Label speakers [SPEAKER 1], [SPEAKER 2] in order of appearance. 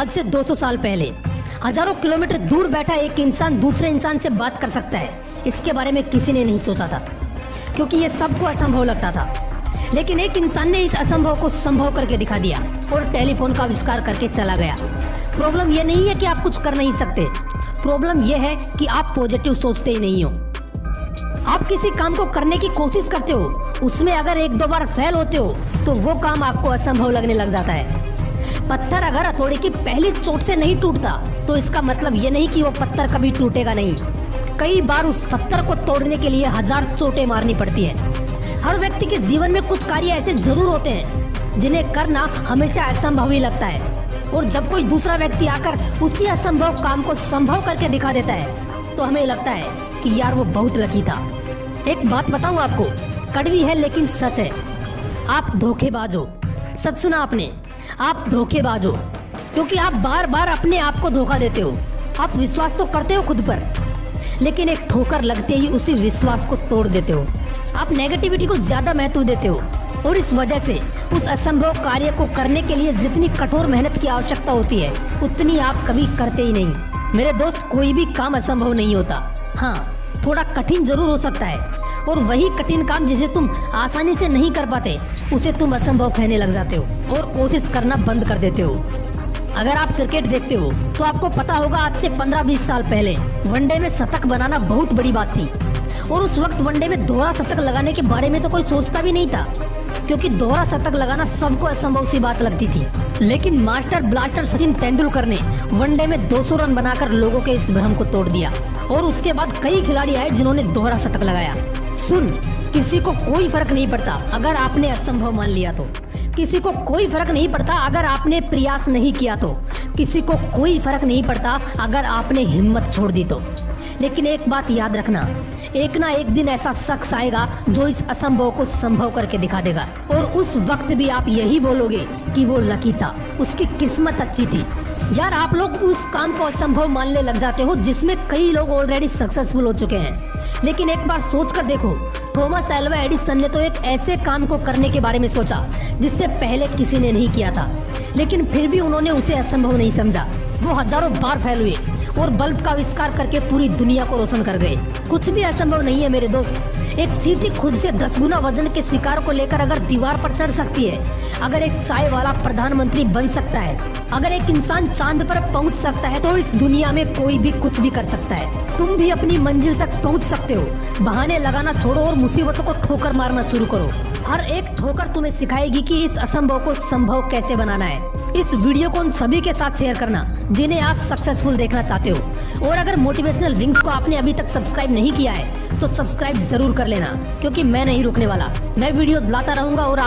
[SPEAKER 1] आज से 200 साल पहले हजारों किलोमीटर दूर बैठा एक इंसान दूसरे इंसान से बात कर सकता है, इसके बारे में किसी ने नहीं सोचा था, क्योंकि ये सबको असंभव लगता था। लेकिन एक इंसान ने इस असंभव को संभव करके दिखा दिया और टेलीफोन का आविष्कार करके चला गया। प्रॉब्लम ये नहीं है कि आप कुछ कर नहीं सकते, प्रॉब्लम ये है कि आप पॉजिटिव सोचते ही नहीं हो। आप किसी काम को करने की कोशिश करते हो, उसमें अगर एक दो बार फेल होते हो तो वो काम आपको असंभव लगने लग जाता है। पत्थर अगर हथौड़े की पहली चोट से नहीं टूटता तो इसका मतलब ये नहीं कि वो पत्थर कभी टूटेगा नहीं। कई बार उस पत्थर को तोड़ने के लिए 1000 चोटें मारनी पड़ती है। हर व्यक्ति के जीवन में कुछ कार्य ऐसे जरूर होते हैं जिन्हें करना हमेशा असंभव ही लगता है, और जब कोई दूसरा व्यक्ति आकर उसी असंभव काम को संभव करके दिखा देता है तो हमें लगता है कि यार वो बहुत लकी था। एक बात बताऊं आपको, कड़वी है लेकिन सच है, आप धोखेबाज हो। सच सुना आपने, आप धोखेबाज हो, क्योंकि आप बार बार अपने आप को धोखा देते हो। आप विश्वास तो करते हो खुद पर, लेकिन एक ठोकर लगते ही उसी विश्वास को तोड़ देते हो। आप नेगेटिविटी को ज्यादा महत्व देते हो और इस वजह से उस असंभव कार्य को करने के लिए जितनी कठोर मेहनत की आवश्यकता होती है उतनी आप कभी करते ही नहीं। मेरे दोस्त, कोई भी काम असंभव नहीं होता। हाँ, थोड़ा कठिन जरूर हो सकता है, और वही कठिन काम जिसे तुम आसानी से नहीं कर पाते उसे तुम असंभव कहने लग जाते हो और कोशिश करना बंद कर देते हो। अगर आप क्रिकेट देखते हो तो आपको पता होगा आज से 15-20 साल पहले वनडे में शतक बनाना बहुत बड़ी बात थी, और उस वक्त वनडे में दोहरा शतक लगाने के बारे में तो कोई सोचता भी नहीं था, क्योंकि दोहरा शतक लगाना सबको असंभव सी बात लगती थी। लेकिन मास्टर ब्लास्टर सचिन तेंदुलकर ने वनडे में 200 रन बनाकर लोगों के इस भ्रम को तोड़ दिया, और उसके बाद कई खिलाड़ी आए जिन्होंने दोहरा शतक लगाया। सुन, किसी को कोई फर्क नहीं पड़ता अगर आपने असंभव मान लिया तो, किसी को कोई फर्क नहीं पड़ता अगर आपने प्रयास नहीं किया तो, किसी को कोई फर्क नहीं पड़ता अगर आपने हिम्मत छोड़ दी तो। लेकिन एक बात याद रखना, एक ना एक दिन ऐसा शख्स आएगा जो इस असंभव को संभव करके दिखा देगा, और उस वक्त भी आप यही बोलोगे कि वो लकी था, उसकी किस्मत अच्छी थी। यार, आप लोग उस काम को असंभव मानने लग जाते हो जिसमें कई लोग ऑलरेडी सक्सेसफुल हो चुके हैं। लेकिन एक बार सोच कर देखो, थॉमस एल्वा एडिसन ने तो एक ऐसे काम को करने के बारे में सोचा जिससे पहले किसी ने नहीं किया था, लेकिन फिर भी उन्होंने उसे असंभव नहीं समझा। वो हजारों बार फेल हुए और बल्ब का आविष्कार करके पूरी दुनिया को रोशन कर गए। कुछ भी असंभव नहीं है मेरे दोस्त। एक चींटी खुद से 10 गुना वजन के शिकार को लेकर अगर दीवार पर चढ़ सकती है, अगर एक चाय वाला प्रधानमंत्री बन सकता है, अगर एक इंसान चांद पर पहुंच सकता है, तो इस दुनिया में कोई भी कुछ भी कर सकता है। तुम भी अपनी मंजिल तक पहुंच सकते हो। बहाने लगाना छोड़ो और मुसीबतों को ठोकर मारना शुरू करो। हर एक ठोकर तुम्हें सिखाएगी कि इस असंभव को संभव कैसे बनाना है। इस वीडियो को उन सभी के साथ शेयर करना जिन्हें आप सक्सेसफुल देखना चाहते हो, और अगर मोटिवेशनल विंग्स को आपने अभी तक सब्सक्राइब नहीं किया है तो सब्सक्राइब जरूर कर लेना, क्योंकि मैं नहीं रुकने वाला। मैं वीडियोस लाता रहूंगा और